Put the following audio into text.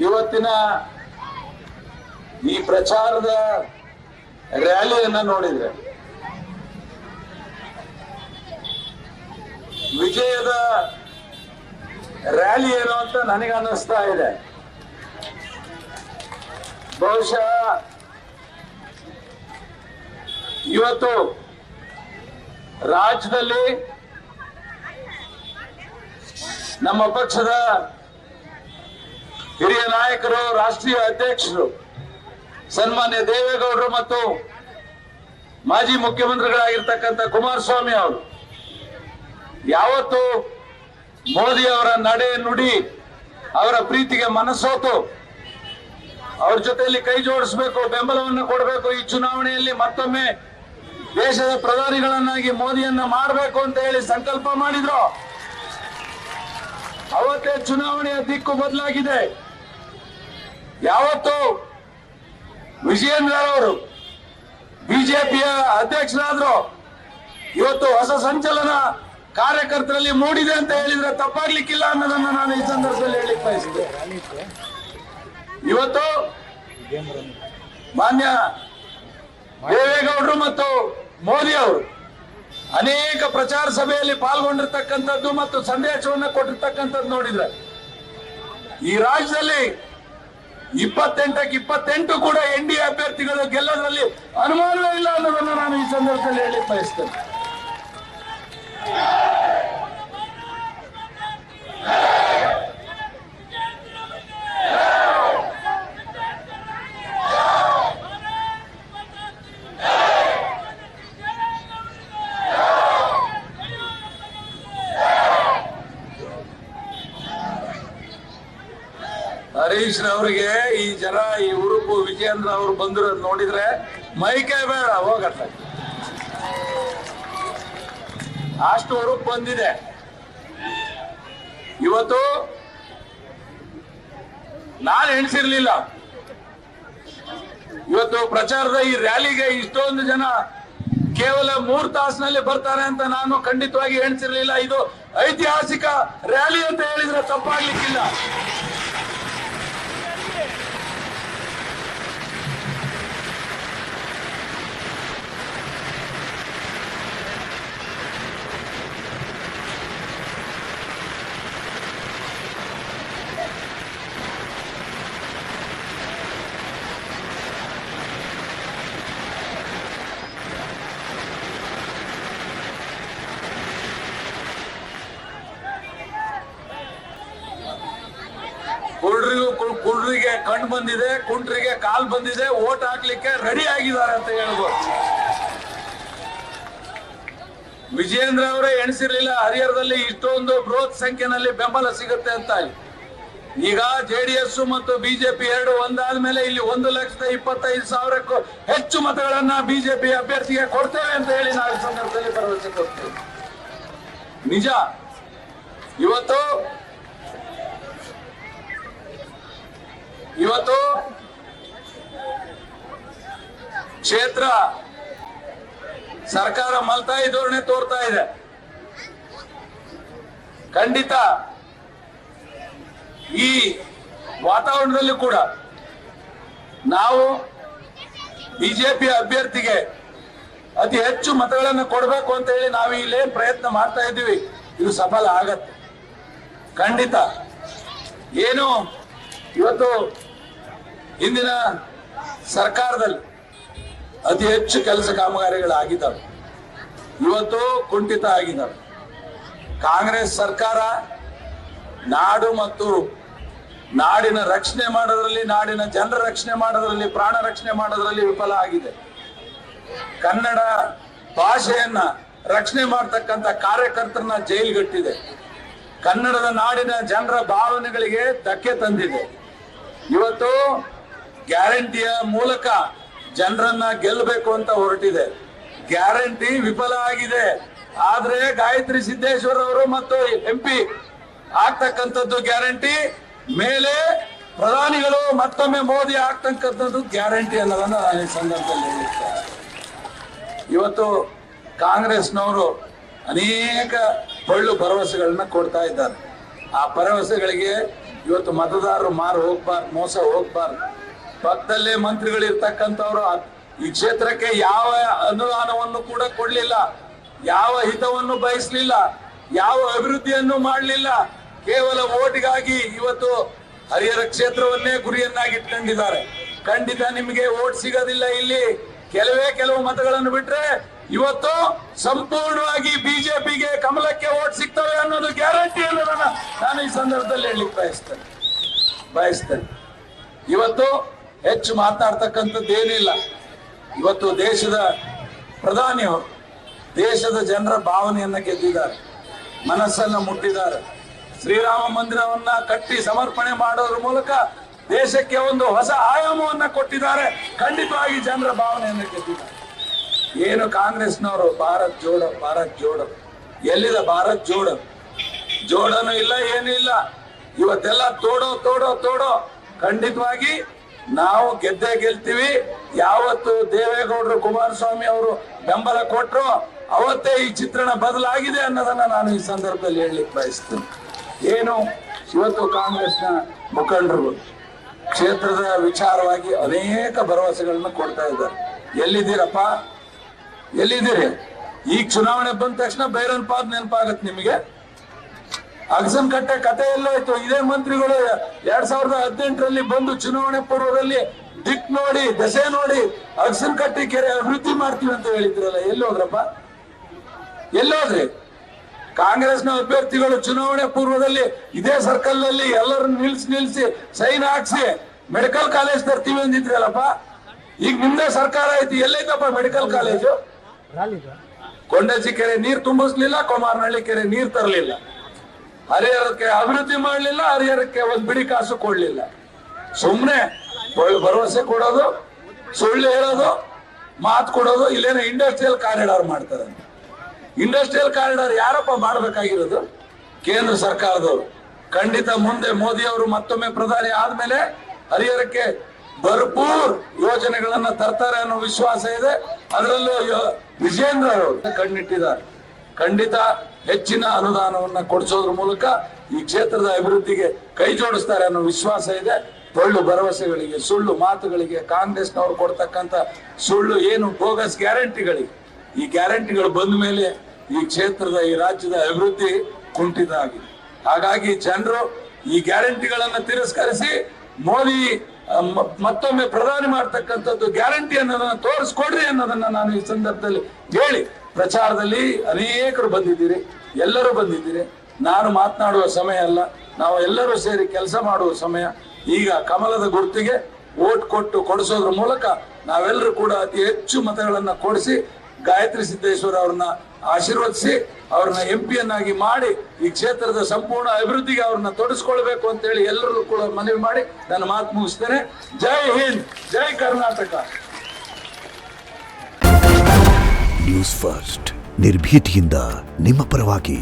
ಇವತ್ತಿನ ಈ ಪ್ರಚಾರದ ರ್ಯಾಲಿಯನ್ನ ನೋಡಿದ್ರೆ ವಿಜಯದ ರ್ಯಾಲಿ ಏನು ಅಂತ ನನಗೆ ಅನ್ನಿಸ್ತಾ ಇದೆ. ಬಹುಶಃ ಇವತ್ತು ರಾಜ್ಯದಲ್ಲಿ ನಮ್ಮ ಪಕ್ಷದ ಹಿರಿಯ ನಾಯಕರು, ರಾಷ್ಟ್ರೀಯ ಅಧ್ಯಕ್ಷರು ಸನ್ಮಾನ್ಯ ದೇವೇಗೌಡರು ಮತ್ತು ಮಾಜಿ ಮುಖ್ಯಮಂತ್ರಿಗಳಾಗಿರ್ತಕ್ಕಂಥ ಕುಮಾರಸ್ವಾಮಿ ಅವರು ಯಾವತ್ತು ಮೋದಿ ಅವರ ನಡೆ ನುಡಿ, ಅವರ ಪ್ರೀತಿಗೆ ಮನಸ್ಸೋತು ಅವ್ರ ಜೊತೆಯಲ್ಲಿ ಕೈ ಜೋಡಿಸಬೇಕು, ಬೆಂಬಲವನ್ನು ಕೊಡಬೇಕು, ಈ ಚುನಾವಣೆಯಲ್ಲಿ ಮತ್ತೊಮ್ಮೆ ದೇಶದ ಪ್ರಧಾನಿಗಳನ್ನಾಗಿ ಮೋದಿಯನ್ನ ಮಾಡಬೇಕು ಅಂತ ಹೇಳಿ ಸಂಕಲ್ಪ ಮಾಡಿದ್ರು. ಅವತ್ತೇ ಚುನಾವಣೆಯ ದಿಕ್ಕು ಬದಲಾಗಿದೆ. ಯಾವತ್ತು ವಿಜಯೇಂದ್ರ ಅವರು ಬಿಜೆಪಿಯ ಅಧ್ಯಕ್ಷರಾದ್ರು, ಇವತ್ತು ಹೊಸ ಸಂಚಲನ ಕಾರ್ಯಕರ್ತರಲ್ಲಿ ಮೂಡಿದೆ ಅಂತ ಹೇಳಿದ್ರೆ ತಪ್ಪಾಗ್ಲಿಕ್ಕಿಲ್ಲ ಅನ್ನೋದನ್ನ ನಾನು ಈ ಸಂದರ್ಭದಲ್ಲಿ ಹೇಳಿಕ್ ಬಯಸಿದೆ. ಇವತ್ತು ಮಾನ್ಯ ದೇವೇಗೌಡರು ಮತ್ತು ಮೋದಿ ಅವರು ಅನೇಕ ಪ್ರಚಾರ ಸಭೆಯಲ್ಲಿ ಪಾಲ್ಗೊಂಡಿರ್ತಕ್ಕಂಥದ್ದು ಮತ್ತು ಸಂದೇಶವನ್ನು ಕೊಟ್ಟಿರ್ತಕ್ಕಂಥದ್ದು ನೋಡಿದ್ರೆ ಈ ರಾಜ್ಯದಲ್ಲಿ 28ಕ್ಕೆ 28 ಕೂಡ NDA ಅಭ್ಯರ್ಥಿಗಳು ಗೆಲ್ಲೋದ್ರಲ್ಲಿ ಅನುಮಾನವೇ ಇಲ್ಲ ಅನ್ನೋದನ್ನು ನಾನು ಈ ಸಂದರ್ಭದಲ್ಲಿ ಹೇಳಿ ಬಯಸ್ತೇನೆ. ಹರೀಶ್ ಅವರಿಗೆ ಈ ಜನ, ಈ ಉರುಪು ವಿಜಯೇಂದ್ರ ಅವರು ಬಂದಿರೋದು ನೋಡಿದ್ರೆ ಮೈಕೈ ಬೇಡ ಹೋಗತ್ತ, ಅಷ್ಟು ಉರುಪು ಬಂದಿದೆ. ಇವತ್ತು ನಾನು ಎಣಿಸಿರ್ಲಿಲ್ಲ ಇವತ್ತು ಪ್ರಚಾರದ ಈ ರ್ಯಾಲಿಗೆ ಇಷ್ಟೊಂದು ಜನ ಕೇವಲ 3 ತಾಸಿನಲ್ಲಿ ಬರ್ತಾರೆ ಅಂತ ನಾನು ಖಂಡಿತವಾಗಿ ಎಣಿಸಿರ್ಲಿಲ್ಲ. ಇದು ಐತಿಹಾಸಿಕ ರ್ಯಾಲಿ ಅಂತ ಹೇಳಿದ್ರೆ ತಪ್ಪಾಗ್ಲಿಕ್ಕಿಲ್ಲ. ಕುಡ್ರಿಗೆ ಕಣ್ಣು ಬಂದಿದೆ, ಕುಂಟ್ರಿಗೆ ಕಾಲ್ ಬಂದಿದೆ, ಓಟ್ ಹಾಕ್ಲಿಕ್ಕೆ ರೆಡಿ ಆಗಿದ್ದಾರೆ ಅಂತ ಹೇಳ್ಬೋದು. ವಿಜಯೇಂದ್ರ ಅವರೇ ಎಣಿಸಿರ್ಲಿಲ್ಲ ಹರಿಹರದಲ್ಲಿ ಇಷ್ಟೊಂದು ಬೃಹತ್ ಸಂಖ್ಯೆಯಲ್ಲಿ ಬೆಂಬಲ ಸಿಗುತ್ತೆ ಅಂತ. ಈಗ JDS ಮತ್ತು ಬಿಜೆಪಿ ಎರಡು ಒಂದಾದ್ಮೇಲೆ ಇಲ್ಲಿ 1,25,000ಕ್ಕೂ ಹೆಚ್ಚು ಮತಗಳನ್ನ ಬಿಜೆಪಿ ಅಭ್ಯರ್ಥಿಗೆ ಕೊಡ್ತೇವೆ ಅಂತ ಹೇಳಿ ನಾವು ಈ ಸಂದರ್ಭದಲ್ಲಿ ಭರವಸೆ ಕೊಡ್ತೇವೆ. ನಿಜ, ಇವತ್ತು ಕ್ಷೇತ್ರ ಸರ್ಕಾರ ಮಲ್ತಾಯಿ ಧೋರಣೆ ತೋರ್ತಾ ಇದೆ. ಖಂಡಿತ ಈ ವಾತಾವರಣದಲ್ಲೂ ಕೂಡ ನಾವು ಬಿಜೆಪಿ ಅಭ್ಯರ್ಥಿಗೆ ಅತಿ ಹೆಚ್ಚು ಮತಗಳನ್ನು ಕೊಡಬೇಕು ಅಂತ ಹೇಳಿ ನಾವು ಇಲ್ಲೇನ್ ಪ್ರಯತ್ನ ಮಾಡ್ತಾ ಇದ್ದೀವಿ, ಇದು ಸಫಲ ಆಗತ್ತೆ ಖಂಡಿತ. ಏನು ಇವತ್ತು ಹಿಂದಿನ ಸರ್ಕಾರದಲ್ಲಿ ಅತಿ ಹೆಚ್ಚು ಕೆಲಸ ಕಾಮಗಾರಿಗಳಾಗಿದ್ದಾವೆ, ಇವತ್ತು ಕುಂಠಿತ ಆಗಿದ್ದಾವೆ. ಕಾಂಗ್ರೆಸ್ ಸರ್ಕಾರ ನಾಡು ಮತ್ತು ನಾಡಿನ ರಕ್ಷಣೆ ಮಾಡೋದ್ರಲ್ಲಿ, ನಾಡಿನ ಜನರ ರಕ್ಷಣೆ ಮಾಡೋದ್ರಲ್ಲಿ, ಪ್ರಾಣ ರಕ್ಷಣೆ ಮಾಡೋದ್ರಲ್ಲಿ ವಿಫಲ ಆಗಿದೆ. ಕನ್ನಡ ಭಾಷೆಯನ್ನ ರಕ್ಷಣೆ ಮಾಡತಕ್ಕಂಥ ಕಾರ್ಯಕರ್ತರನ್ನ ಜೈಲ್ಗಟ್ಟಿದೆ. ಕನ್ನಡದ ನಾಡಿನ ಜನರ ಭಾವನೆಗಳಿಗೆ ಧಕ್ಕೆ ತಂದಿದೆ. ಇವತ್ತು ಗ್ಯಾರಂಟಿಯ ಮೂಲಕ ಜನರನ್ನ ಗೆಲ್ಲಬೇಕು ಅಂತ ಹೊರಟಿದೆ. ಗ್ಯಾರಂಟಿ ವಿಫಲ ಆಗಿದೆ. ಆದ್ರೆ ಗಾಯತ್ರಿ ಸಿದ್ದೇಶ್ವರ್ ಅವರು ಮತ್ತು MP ಆಗ್ತಕ್ಕಂಥದ್ದು ಗ್ಯಾರಂಟಿ, ಮೇಲೆ ಪ್ರಧಾನಿಗಳು ಮತ್ತೊಮ್ಮೆ ಮೋದಿ ಆಗ್ತಕ್ಕಂಥದ್ದು ಗ್ಯಾರಂಟಿ ಅನ್ನೋದನ್ನ ನಾನು ಈ ಸಂದರ್ಭದಲ್ಲಿ ಹೇಳುತ್ತೇನೆ. ಇವತ್ತು ಕಾಂಗ್ರೆಸ್ನವರು ಅನೇಕ ಪೊಳ್ಳು ಭರವಸೆಗಳನ್ನ ಕೊಡ್ತಾ ಇದ್ದಾರೆ. ಆ ಭರವಸೆಗಳಿಗೆ ಇವತ್ತು ಮತದಾರರು ಮಾರು ಹೋಗ್ಬಾರ್ದು, ಮೋಸ ಹೋಗ್ಬಾರ್ದು. ಪಕ್ಕದಲ್ಲೇ ಮಂತ್ರಿಗಳು ಇರ್ತಕ್ಕಂಥವ್ರು ಈ ಕ್ಷೇತ್ರಕ್ಕೆ ಯಾವ ಅನುದಾನವನ್ನು ಕೂಡ ಕೊಡ್ಲಿಲ್ಲ, ಯಾವ ಹಿತವನ್ನು ಬಯಸಲಿಲ್ಲ, ಯಾವ ಅಭಿವೃದ್ಧಿಯನ್ನು ಮಾಡಲಿಲ್ಲ. ಕೇವಲ ಓಟ್ಗಾಗಿ ಇವತ್ತು ಹರಿಹರ ಕ್ಷೇತ್ರವನ್ನೇ ಗುರಿಯನ್ನಾಗಿ ಇಟ್ಕೊಂಡಿದ್ದಾರೆ. ಖಂಡಿತ ನಿಮಗೆ ಓಟ್ ಸಿಗೋದಿಲ್ಲ. ಇಲ್ಲಿ ಕೆಲವು ಮತಗಳನ್ನು ಬಿಟ್ರೆ ಇವತ್ತು ಸಂಪೂರ್ಣವಾಗಿ ಬಿಜೆಪಿಗೆ, ಕಮಲಕ್ಕೆ ಓಟ್ ಸಿಗ್ತವೆ ಅನ್ನೋದು ಗ್ಯಾರಂಟಿ ಅನ್ನೋದನ್ನ ನಾನು ಈ ಸಂದರ್ಭದಲ್ಲಿ ಹೇಳಲಿಕ್ಕೆ ಬಯಸ್ತೇನೆ. ಇವತ್ತು ಹೆಚ್ಚು ಮಾತನಾಡ್ತಕ್ಕಂಥದ್ದು ಏನಿಲ್ಲ. ಇವತ್ತು ದೇಶದ ಪ್ರಧಾನಿಯವರು ದೇಶದ ಜನರ ಭಾವನೆಯನ್ನ ಗೆದ್ದಿದ್ದಾರೆ, ಮನಸ್ಸನ್ನ ಮುಟ್ಟಿದ್ದಾರೆ. ಶ್ರೀರಾಮ ಮಂದಿರವನ್ನ ಕಟ್ಟಿ ಸಮರ್ಪಣೆ ಮಾಡೋದ್ರ ಮೂಲಕ ದೇಶಕ್ಕೆ ಒಂದು ಹೊಸ ಆಯಾಮವನ್ನ ಕೊಟ್ಟಿದ್ದಾರೆ. ಖಂಡಿತವಾಗಿ ಜನರ ಭಾವನೆಯನ್ನ ಗೆದ್ದಿದ್ದಾರೆ. ಏನು ಕಾಂಗ್ರೆಸ್ನವರು ಭಾರತ್ ಜೋಡೋ ಎಲ್ಲಿದ ಭಾರತ್ ಜೋಡೋನು ಇಲ್ಲ, ಏನೂ ಇಲ್ಲ. ಇವತ್ತೆಲ್ಲ ತೋಡೋ. ಖಂಡಿತವಾಗಿ ನಾವು ಗೆಲ್ತೀವಿ. ಯಾವತ್ತು ದೇವೇಗೌಡರು, ಕುಮಾರಸ್ವಾಮಿ ಅವರು ಬೆಂಬಲ ಕೊಟ್ಟರು ಅವತ್ತೇ ಈ ಚಿತ್ರಣ ಬದಲಾಗಿದೆ ಅನ್ನೋದನ್ನ ನಾನು ಈ ಸಂದರ್ಭದಲ್ಲಿ ಹೇಳಲಿಕ್ಕೆ ಬಯಸ್ತೇನೆ. ಏನು ಇವತ್ತು ಕಾಂಗ್ರೆಸ್ನ ಮುಖಂಡರು ಕ್ಷೇತ್ರದ ವಿಚಾರವಾಗಿ ಅನೇಕ ಭರವಸೆಗಳನ್ನು ಕೊಡ್ತಾ ಇದ್ದಾರೆ. ಎಲ್ಲಿದ್ದೀರಿ? ಈಗ ಚುನಾವಣೆ ಬಂದ ತಕ್ಷಣ ಬೈರನ್ಪಾದ್ ನೆನಪಾಗತ್ತೆ ನಿಮಗೆ. ಅಗಸನ್ ಕಟ್ಟೆ ಕತೆ ಎಲ್ಲೋಯ್ತು? ಇದೇ ಮಂತ್ರಿಗಳು 2018ರಲ್ಲಿ ಬಂದು ಚುನಾವಣೆ ಪೂರ್ವದಲ್ಲಿ ದಿಕ್ ನೋಡಿ, ದಶೆ ನೋಡಿ ಅಗಸನ್ ಕಟ್ಟೆ ಕೆರೆ ಅಭಿವೃದ್ಧಿ ಮಾಡ್ತೀವಿ ಅಂತ ಹೇಳಿದ್ರಲ್ಲ, ಎಲ್ಲೋದ್ರಪ್ಪ? ಎಲ್ಲೋದ್ರಿ? ಕಾಂಗ್ರೆಸ್ನ ಅಭ್ಯರ್ಥಿಗಳು ಚುನಾವಣೆ ಪೂರ್ವದಲ್ಲಿ ಇದೇ ಸರ್ಕಲ್ ನಲ್ಲಿ ಎಲ್ಲರನ್ನು ನಿಲ್ಸಿ ಸೈನ್ ಹಾಕ್ಸಿ ಮೆಡಿಕಲ್ ಕಾಲೇಜ್ ತರ್ತೀವಿ ಅಂದಿದ್ರಲ್ಲಪ್ಪ. ಈಗ ನಿಮ್ದೇ ಸರ್ಕಾರ ಐತಿ, ಎಲ್ಲೈತಪ್ಪ ಮೆಡಿಕಲ್ ಕಾಲೇಜು? ಕೊಂಡಜ್ಜಿ ಕೆರೆ ನೀರ್ ತುಂಬಿಸ್ಲಿಲ್ಲ, ಕೊಮಾರನಹಳ್ಳಿ ಕೆರೆ ನೀರ್ ತರಲಿಲ್ಲ, ಹರಿಹರಕ್ಕೆ ಅಭಿವೃದ್ಧಿ ಮಾಡಲಿಲ್ಲ, ಹರಿಹರಕ್ಕೆ ಒಂದ್ ಬಿಡಿ ಕಾಸು ಕೊಡ್ಲಿಲ್ಲ. ಸುಮ್ನೆ ಭರವಸೆ ಕೊಡೋದು, ಸುಳ್ಳು ಹೇಳೋದು, ಮಾತು ಕೊಡೋದು. ಇಲ್ಲೇನೋ ಇಂಡಸ್ಟ್ರಿಯಲ್ ಕಾರಿಡಾರ್ ಮಾಡ್ತಾರೆ. ಇಂಡಸ್ಟ್ರಿಯಲ್ ಕಾರಿಡಾರ್ ಯಾರಪ್ಪ ಮಾಡಬೇಕಾಗಿರೋದು? ಕೇಂದ್ರ ಸರ್ಕಾರದವರು. ಖಂಡಿತ ಮುಂದೆ ಮೋದಿ ಅವರು ಮತ್ತೊಮ್ಮೆ ಪ್ರಧಾನಿ ಆದ್ಮೇಲೆ ಹರಿಹರಕ್ಕೆ ಭರ್ಪೂರ್ ಯೋಜನೆಗಳನ್ನ ತರ್ತಾರೆ ಅನ್ನೋ ವಿಶ್ವಾಸ ಇದೆ. ಅದರಲ್ಲೂ ವಿಜೇಂದ್ರ ಅವರು ಕಣ್ಣಿಟ್ಟಿದ್ದಾರೆ. ಖಂಡಿತ ಹೆಚ್ಚಿನ ಅನುದಾನವನ್ನ ಕೊಡಿಸೋದ್ರ ಮೂಲಕ ಈ ಕ್ಷೇತ್ರದ ಅಭಿವೃದ್ಧಿಗೆ ಕೈ ಜೋಡಿಸ್ತಾರೆ ಅನ್ನೋ ವಿಶ್ವಾಸ ಇದೆ. ಟೊಳ್ಳು ಭರವಸೆಗಳಿಗೆ, ಸುಳ್ಳು ಮಾತುಗಳಿಗೆ, ಕಾಂಗ್ರೆಸ್ನವರು ಕೊಡ್ತಕ್ಕಂಥ ಸುಳ್ಳು ಏನು ಬೋಗಸ್ ಗ್ಯಾರಂಟಿಗಳಿಗೆ, ಈ ಗ್ಯಾರಂಟಿಗಳು ಬಂದ ಮೇಲೆ ಈ ಕ್ಷೇತ್ರದ, ಈ ರಾಜ್ಯದ ಅಭಿವೃದ್ಧಿ ಕುಂಠಿತ ಆಗಿದೆ. ಹಾಗಾಗಿ ಜನರು ಈ ಗ್ಯಾರಂಟಿಗಳನ್ನ ತಿರಸ್ಕರಿಸಿ ಮೋದಿ ಮತ್ತೊಮ್ಮೆ ಪ್ರಧಾನಿ ಮಾಡ್ತಕ್ಕಂಥದ್ದು ಗ್ಯಾರಂಟಿ ಅನ್ನೋದನ್ನ ತೋರಿಸ್ಕೊಡ್ರಿ ಅನ್ನೋದನ್ನ ನಾನು ಈ ಸಂದರ್ಭದಲ್ಲಿ ಹೇಳಿ, ಪ್ರಚಾರದಲ್ಲಿ ಅನೇಕರು ಬಂದಿದ್ದೀರಿ, ಎಲ್ಲರೂ ಬಂದಿದ್ದೀರಿ. ನಾನು ಮಾತನಾಡುವ ಸಮಯ ಅಲ್ಲ, ನಾವು ಎಲ್ಲರೂ ಸೇರಿ ಕೆಲಸ ಮಾಡುವ ಸಮಯ. ಈಗ ಕಮಲದ ಗುರುತಿಗೆ ಓಟ್ ಕೊಡಿಸೋದ್ರ ಮೂಲಕ ನಾವೆಲ್ಲರೂ ಕೂಡ ಅತಿ ಹೆಚ್ಚು ಮತಗಳನ್ನ ಕೊಡಿಸಿ ಗಾಯತ್ರಿ ಸಿದ್ದೇಶ್ವರ ಅವ್ರನ್ನ ಆಶೀರ್ವದಿಸಿ ಅವ್ರನ್ನ ಎಂಪಿಯನ್ನಾಗಿ ಮಾಡಿ ಈ ಕ್ಷೇತ್ರದ ಸಂಪೂರ್ಣ ಅಭಿವೃದ್ಧಿಗೆ ಅವ್ರನ್ನ ತೊಡಗಿಸ್ಕೊಳ್ಬೇಕು ಅಂತ ಹೇಳಿ ಎಲ್ಲರೂ ಕೂಡ ಮನವಿ ಮಾಡಿ ನಾನು ಮಾತು ಮುಗಿಸ್ತೇನೆ. ಜೈ ಹಿಂದ್, ಜೈ ಕರ್ನಾಟಕ. ನ್ಯೂಸ್ ಫಸ್ಟ್, ನಿರ್ಭೀತಿಯಿಂದ ನಿಮ್ಮ ಪರವಾಗಿ.